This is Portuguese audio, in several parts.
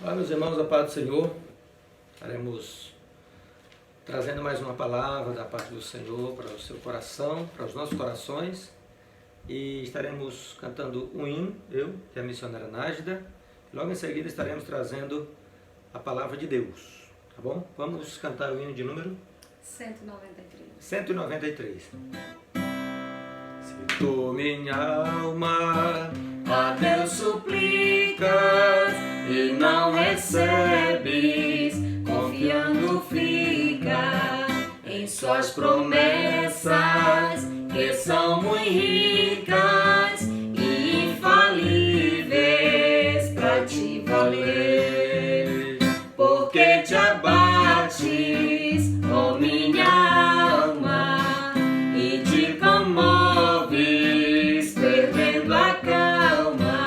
Olá, meus irmãos, a paz do Senhor. Estaremos trazendo mais uma palavra da parte do Senhor para o seu coração, para os nossos corações. E estaremos cantando um hino, eu e a missionária Nájida. Logo em seguida estaremos trazendo a palavra de Deus, tá bom? Vamos cantar o hino de número 193. 193. Se tu, minha alma, A Deus suplicas e não recebes, confiando fica em suas promessas, que são muito ricas e infalíveis para te valer. Porque te abates, ó minha alma, e te comoves, perdendo a calma.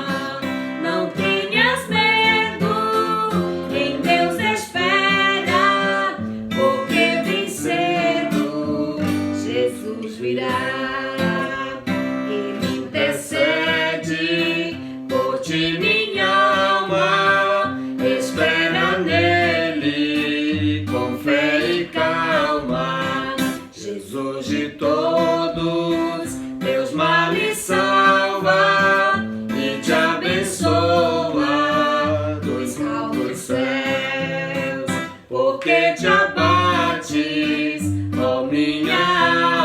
Não tenhas medo, em Deus espera, porque bem cedo Jesus virá. Ele intercede por ti, minha alma, espera nele com fé e calma. Jesus de todos teus males salva e te abençoa dos altos céus. Porque te abates, ó minha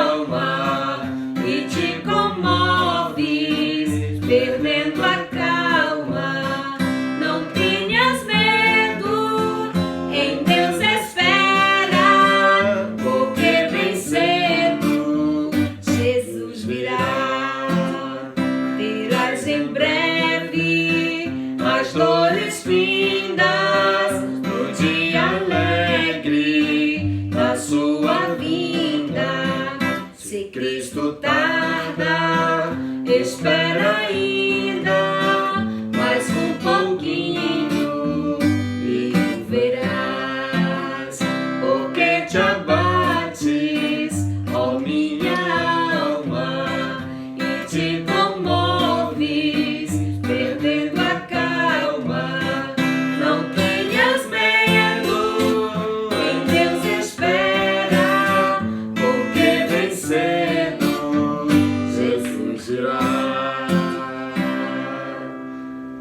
alma, e te comoves, perdendo a calma. Não tenhas medo, em Deus espera, porque bem cedo Jesus virá. Terás em breve as dores findas no dia alegre da sua vinda. Se Cristo tarda, espera ainda mais um pouquinho e o verás. Porque te abates, ó minha alma, e te comoves, perdendo a calma. Não tenhas medo, em Deus espera, porque bem cedo Jesus virá.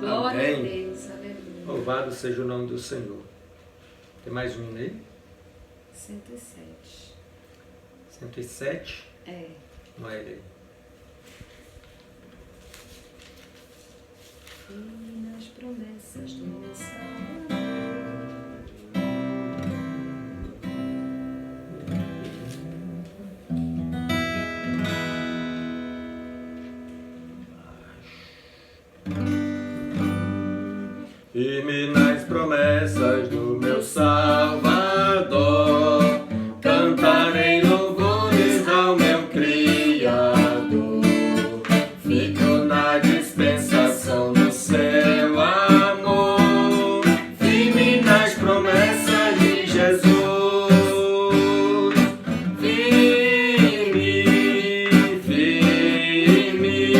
Glória a Amém. Deus, aleluia. Louvado seja o nome do Senhor. Tem mais um hino aí? 107. 107. É. Não é ele aí. E nas promessas do Salvador. Firme nas promessas do meu Salvador, cantarei louvores ao meu Criador. Fico na dispensação do seu amor, firme nas promessas de Jesus. Firme, firme,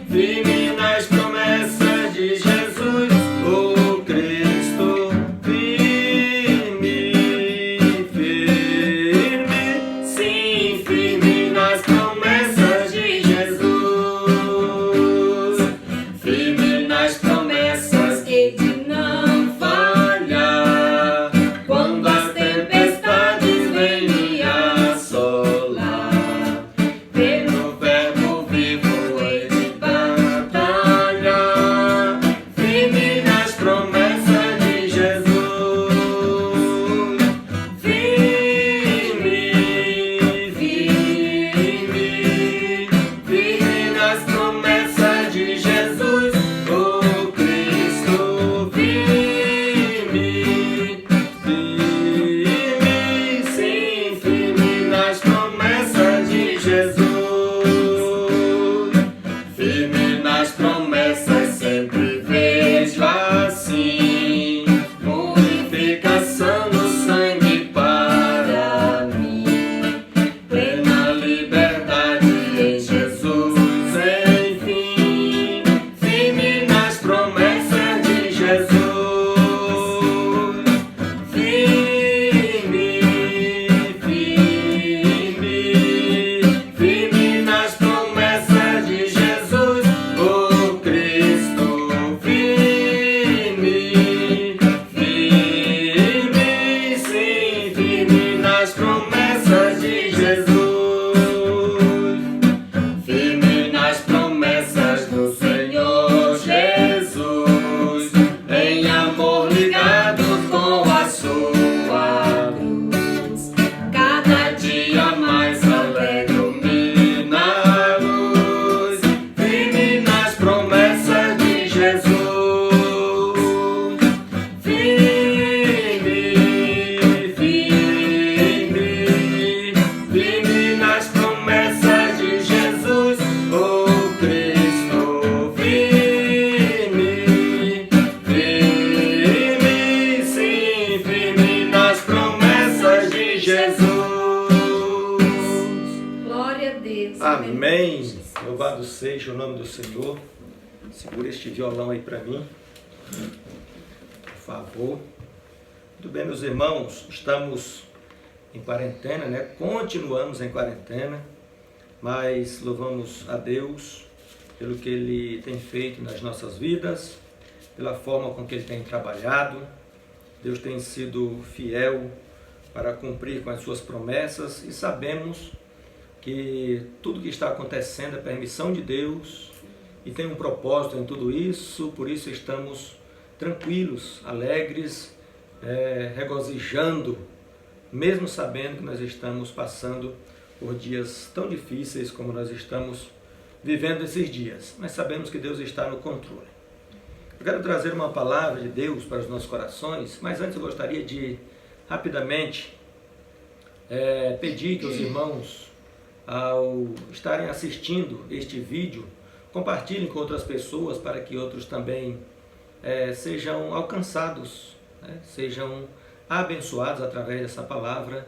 firme nas promessas de Jesus. O Cristo, firme, firme, sim, firme nas promessas de Jesus. Firme nas promessas, Hei de não falhar quando as tempestades vêm me assolar. Pelo verbo vivo hei de batalhar, firme nas promessas de Jesus. Firme, firme, firme nas promessas de Jesus. O Cristo, firme, firme, sim, firme nas promessas de Jesus. Firme nas promessas, sempre vejo assim purificação no sangue para mim, plena liberdade em Jesus, enfim. Firme nas promessas de Jesus. Louvado seja o nome do Senhor. Segura este violão aí para mim, por favor. Muito bem, meus irmãos, estamos em quarentena, né? Continuamos em quarentena, mas louvamos a Deus pelo que Ele tem feito nas nossas vidas, pela forma com que Ele tem trabalhado. Deus tem sido fiel para cumprir com as suas promessas e sabemos que tudo que está acontecendo é permissão de Deus e tem um propósito em tudo isso, por isso estamos tranquilos, alegres, regozijando, mesmo sabendo que nós estamos passando por dias tão difíceis como nós estamos vivendo esses dias, mas sabemos que Deus está no controle. Eu quero trazer uma palavra de Deus para os nossos corações, mas antes eu gostaria de rapidamente pedir que os irmãos, ao estarem assistindo este vídeo, compartilhem com outras pessoas para que outros também sejam alcançados, né? Sejam abençoados através dessa palavra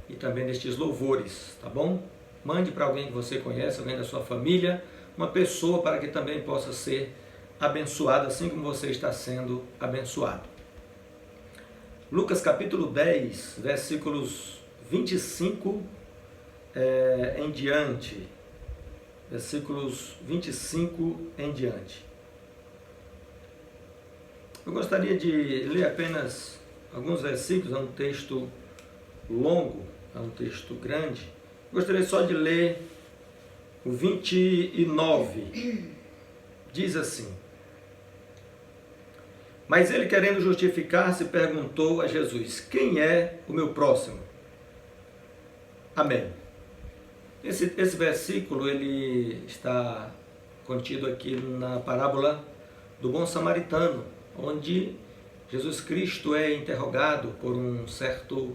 e também destes louvores, tá bom? Mande para alguém que você conhece, alguém da sua família, uma pessoa para que também possa ser abençoado, assim como você está sendo abençoado. Lucas capítulo 10, versículos 25 em diante. Versículos 25 em diante. Eu gostaria de ler apenas alguns versículos, é um texto longo, é um texto grande. Gostaria só de ler o 29. Diz assim: Mas ele, querendo justificar-se, perguntou a Jesus: Quem é o meu próximo? Amém. Esse versículo ele está contido aqui na parábola do bom samaritano, onde Jesus Cristo é interrogado por um certo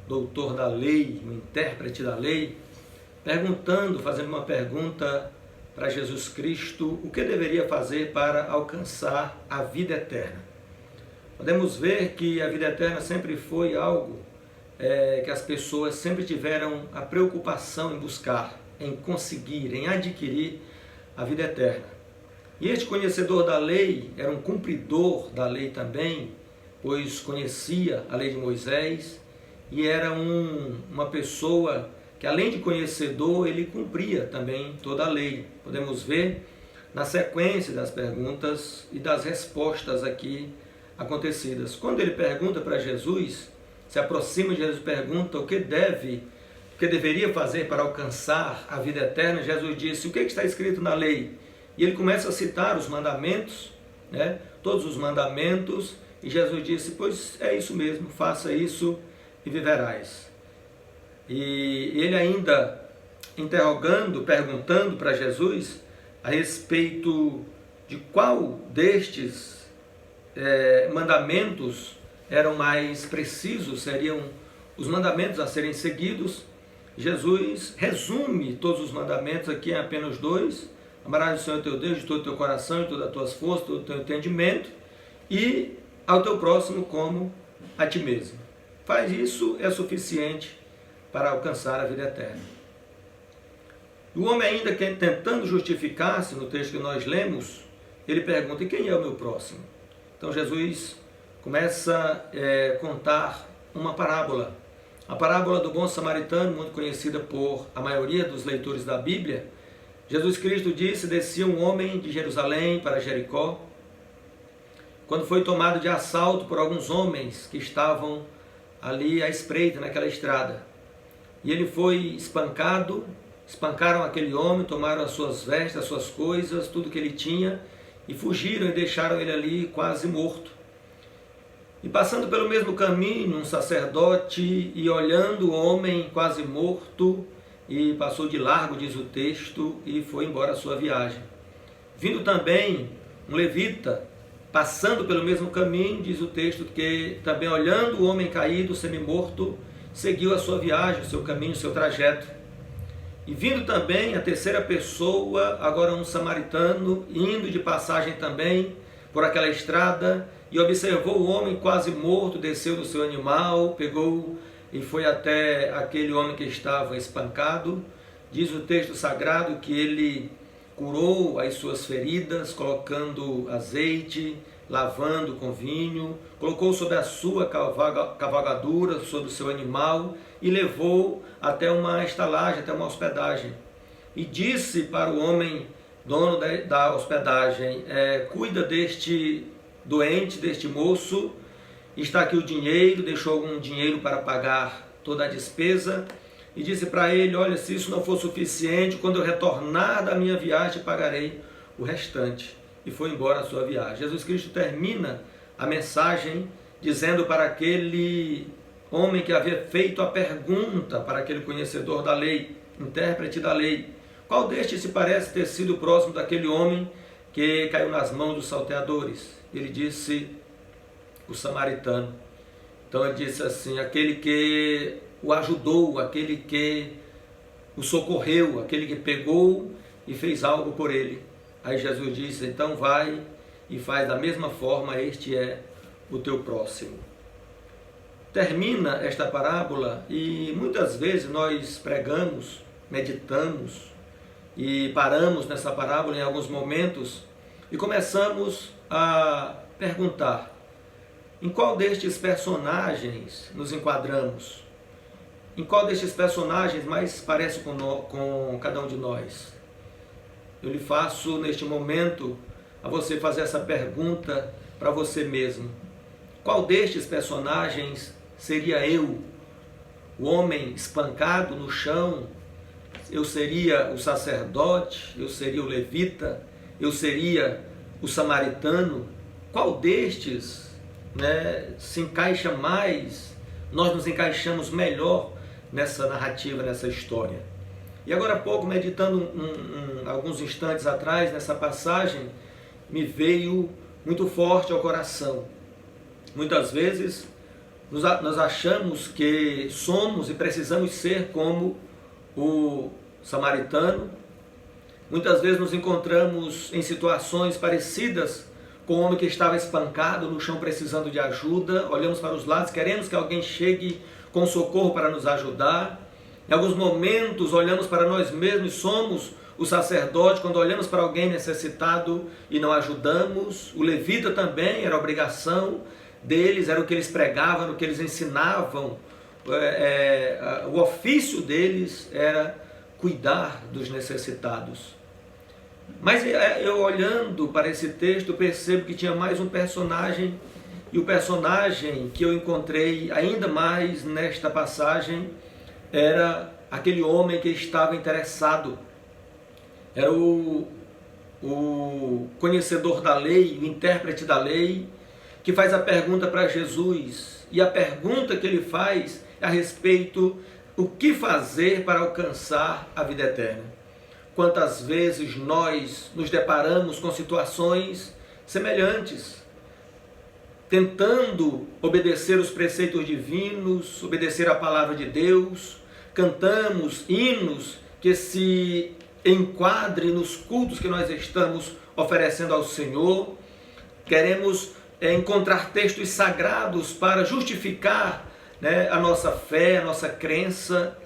doutor da lei, um intérprete da lei, fazendo uma pergunta para Jesus Cristo, o que deveria fazer para alcançar a vida eterna. Podemos ver que a vida eterna sempre foi algo que as pessoas sempre tiveram a preocupação em buscar, em conseguir, em adquirir a vida eterna. E este conhecedor da lei era um cumpridor da lei também, pois conhecia a lei de Moisés e era uma pessoa que, além de conhecedor, ele cumpria também toda a lei. Podemos ver na sequência das perguntas e das respostas aqui acontecidas. Quando ele pergunta para Jesus, se aproxima de Jesus e pergunta o que deveria fazer para alcançar a vida eterna, Jesus disse: o que está escrito na lei? E ele começa a citar os mandamentos, né? Todos os mandamentos, e Jesus disse: pois é isso mesmo, faça isso e viverás. E ele ainda perguntando para Jesus a respeito de qual destes mandamentos eram mais precisos, seriam os mandamentos a serem seguidos. Jesus resume todos os mandamentos aqui em apenas 2. Amarás o Senhor teu Deus de todo o teu coração, de todas as tuas forças, de todo o teu entendimento, e ao teu próximo como a ti mesmo. Faz isso, é suficiente para alcançar a vida eterna. O homem ainda tentando justificar-se, no texto que nós lemos, ele pergunta: e quem é o meu próximo? Então Jesus começa a contar uma parábola. A parábola do bom samaritano, muito conhecida por a maioria dos leitores da Bíblia. Jesus Cristo disse: descia um homem de Jerusalém para Jericó, quando foi tomado de assalto por alguns homens que estavam ali à espreita naquela estrada. E ele foi espancado, espancaram aquele homem, tomaram as suas vestes, as suas coisas, tudo que ele tinha, e fugiram e deixaram ele ali quase morto. E passando pelo mesmo caminho, um sacerdote, e olhando o homem quase morto, e passou de largo, diz o texto, e foi embora a sua viagem. Vindo também um levita, passando pelo mesmo caminho, diz o texto, que também olhando o homem caído, semi-morto, seguiu a sua viagem, o seu caminho, o seu trajeto. E vindo também a terceira pessoa, agora um samaritano, indo de passagem também por aquela estrada, e observou o homem quase morto, desceu do seu animal, pegou e foi até aquele homem que estava espancado. Diz o texto sagrado que ele curou as suas feridas, colocando azeite, lavando com vinho, colocou sobre a sua cavalgadura, sobre o seu animal e levou até uma estalagem, até uma hospedagem. E disse para o homem, dono da hospedagem, cuida deste doente, deste moço, está aqui o dinheiro, deixou algum dinheiro para pagar toda a despesa, e disse para ele, olha, se isso não for suficiente, quando eu retornar da minha viagem, pagarei o restante. E foi embora a sua viagem. Jesus Cristo termina a mensagem dizendo para aquele homem que havia feito a pergunta, para aquele conhecedor da lei, intérprete da lei, qual destes se parece ter sido próximo daquele homem que caiu nas mãos dos salteadores? Ele disse, o samaritano. Então ele disse assim, aquele que o ajudou, aquele que o socorreu, aquele que pegou e fez algo por ele. Aí Jesus disse, então vai e faz da mesma forma, este é o teu próximo. Termina esta parábola e muitas vezes nós pregamos, meditamos e paramos nessa parábola em alguns momentos e começamos a perguntar, em qual destes personagens nos enquadramos? Em qual destes personagens mais parece com cada um de nós? Eu lhe faço neste momento a você fazer essa pergunta para você mesmo. Qual destes personagens seria eu? O homem espancado no chão? Eu seria o sacerdote? Eu seria o levita? Eu seria o samaritano? Qual destes, se encaixa mais? Nós nos encaixamos melhor nessa narrativa, nessa história. E agora há pouco, meditando alguns instantes atrás, nessa passagem, me veio muito forte ao coração. Muitas vezes nós achamos que somos e precisamos ser como o samaritano. Muitas vezes nos encontramos em situações parecidas com o homem que estava espancado no chão precisando de ajuda. Olhamos para os lados, queremos que alguém chegue com socorro para nos ajudar. Em alguns momentos olhamos para nós mesmos, somos o sacerdote, quando olhamos para alguém necessitado e não ajudamos. O levita também, era obrigação deles, era o que eles pregavam, era o que eles ensinavam. O ofício deles era cuidar dos necessitados. Mas eu olhando para esse texto, percebo que tinha mais um personagem, e o personagem que eu encontrei ainda mais nesta passagem era aquele homem que estava interessado. Era o conhecedor da lei, o intérprete da lei, que faz a pergunta para Jesus. E a pergunta que ele faz é a respeito do que fazer para alcançar a vida eterna. Quantas vezes nós nos deparamos com situações semelhantes, tentando obedecer os preceitos divinos, obedecer a palavra de Deus, cantamos hinos que se enquadrem nos cultos que nós estamos oferecendo ao Senhor, queremos encontrar textos sagrados para justificar a nossa fé, a nossa crença.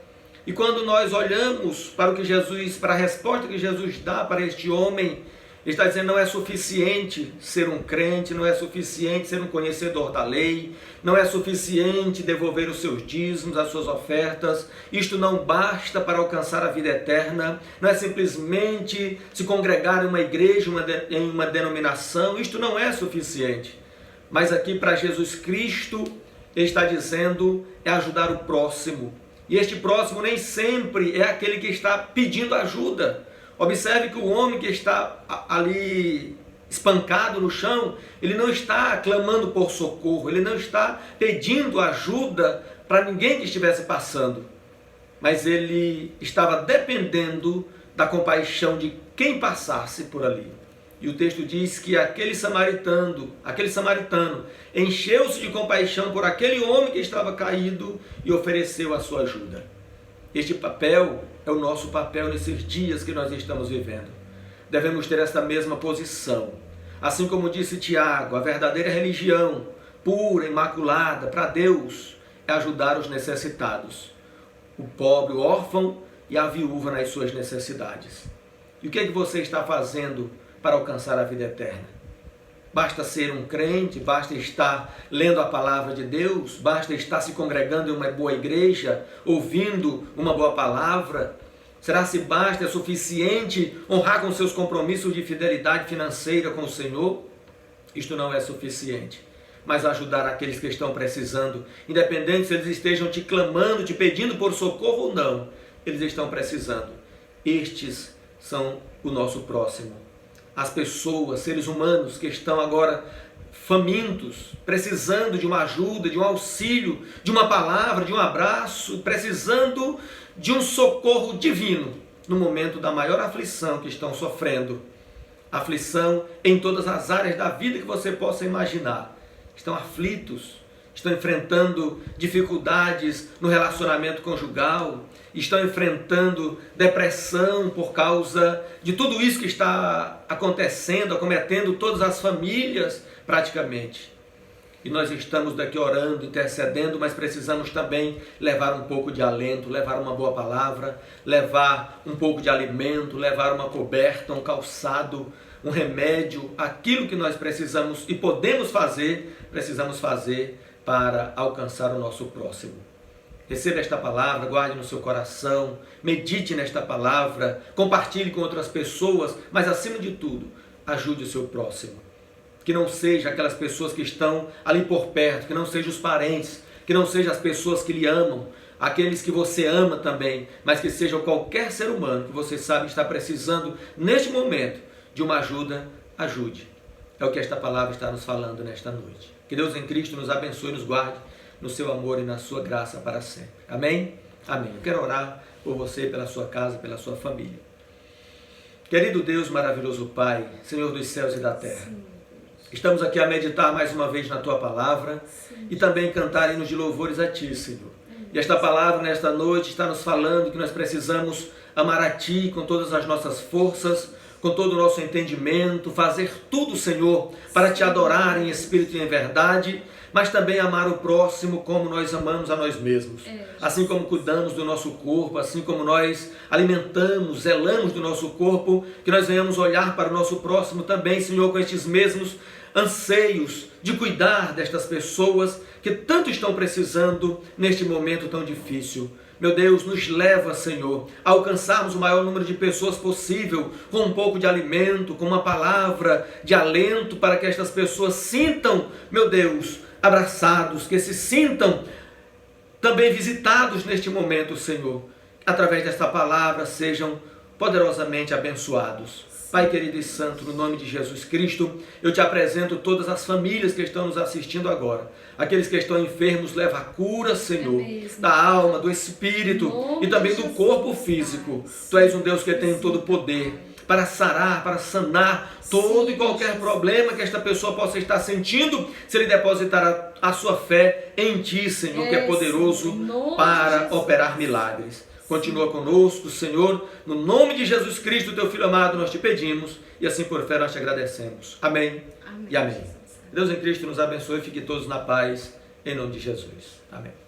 E quando nós olhamos para o que Jesus, para a resposta que Jesus dá para este homem, ele está dizendo, não é suficiente ser um crente, não é suficiente ser um conhecedor da lei, não é suficiente devolver os seus dízimos, as suas ofertas, isto não basta para alcançar a vida eterna, não é simplesmente se congregar em uma igreja, em uma denominação, isto não é suficiente. Mas aqui para Jesus Cristo, ele está dizendo, é ajudar o próximo. E este próximo nem sempre é aquele que está pedindo ajuda. Observe que o homem que está ali espancado no chão, ele não está clamando por socorro, ele não está pedindo ajuda para ninguém que estivesse passando, mas ele estava dependendo da compaixão de quem passasse por ali. E o texto diz que aquele samaritano encheu-se de compaixão por aquele homem que estava caído e ofereceu a sua ajuda. Este papel é o nosso papel nesses dias que nós estamos vivendo. Devemos ter esta mesma posição. Assim como disse Tiago, a verdadeira religião, pura, imaculada, para Deus, é ajudar os necessitados. O pobre, o órfão e a viúva nas suas necessidades. E o que é que você está fazendo para alcançar a vida eterna? Basta ser um crente, basta estar lendo a palavra de Deus, basta estar se congregando em uma boa igreja, ouvindo uma boa palavra. Será se basta, é suficiente honrar com seus compromissos de fidelidade financeira com o Senhor? Isto não é suficiente. Mas ajudar aqueles que estão precisando, independente se eles estejam te clamando, te pedindo por socorro ou não, eles estão precisando. Estes são o nosso próximo. As pessoas, seres humanos que estão agora famintos, precisando de uma ajuda, de um auxílio, de uma palavra, de um abraço, precisando de um socorro divino no momento da maior aflição que estão sofrendo. Aflição em todas as áreas da vida que você possa imaginar. Estão aflitos, estão enfrentando dificuldades no relacionamento conjugal, estão enfrentando depressão por causa de tudo isso que está acontecendo, acometendo todas as famílias praticamente. E nós estamos daqui orando, intercedendo, mas precisamos também levar um pouco de alento, levar uma boa palavra, levar um pouco de alimento, levar uma coberta, um calçado, um remédio, aquilo que nós precisamos e podemos fazer, precisamos fazer para alcançar o nosso próximo. Receba esta palavra, guarde no seu coração, medite nesta palavra, compartilhe com outras pessoas, mas acima de tudo, ajude o seu próximo. Que não seja aquelas pessoas que estão ali por perto, que não sejam os parentes, que não sejam as pessoas que lhe amam, aqueles que você ama também, mas que sejam qualquer ser humano que você sabe está precisando neste momento de uma ajuda, ajude. É o que esta palavra está nos falando nesta noite. Que Deus em Cristo nos abençoe e nos guarde no seu amor e na sua graça para sempre. Amém? Amém. Eu quero orar por você, pela sua casa, pela sua família. Querido Deus, maravilhoso Pai, Senhor dos céus e da terra, estamos aqui a meditar mais uma vez na Tua Palavra e também cantar hinos de louvores a Ti, Senhor. E esta palavra nesta noite está nos falando que nós precisamos amar a Ti com todas as nossas forças, com todo o nosso entendimento, fazer tudo, Senhor, para Te adorar em espírito e em verdade, mas também amar o próximo como nós amamos a nós mesmos. Assim como cuidamos do nosso corpo, assim como nós alimentamos, zelamos do nosso corpo, que nós venhamos olhar para o nosso próximo também, Senhor, com estes mesmos anseios de cuidar destas pessoas que tanto estão precisando neste momento tão difícil. Meu Deus, nos leva, Senhor, a alcançarmos o maior número de pessoas possível, com um pouco de alimento, com uma palavra de alento, para que estas pessoas sintam, meu Deus, abraçados, que se sintam também visitados neste momento, Senhor. Através desta palavra, sejam poderosamente abençoados. Pai querido e santo, no nome de Jesus Cristo, eu te apresento todas as famílias que estão nos assistindo agora. Aqueles que estão enfermos, leva a cura, Senhor, da alma, do espírito e também do corpo físico. Tu és um Deus que tem todo o poder para sarar, para sanar todo e qualquer problema que esta pessoa possa estar sentindo, se ele depositar a sua fé em Ti, Senhor, que é poderoso para operar milagres. Continua conosco, Senhor, no nome de Jesus Cristo, Teu Filho amado, nós te pedimos e assim por fé nós te agradecemos. Amém, amém. E amém. Deus em Cristo nos abençoe e fique todos na paz, em nome de Jesus. Amém.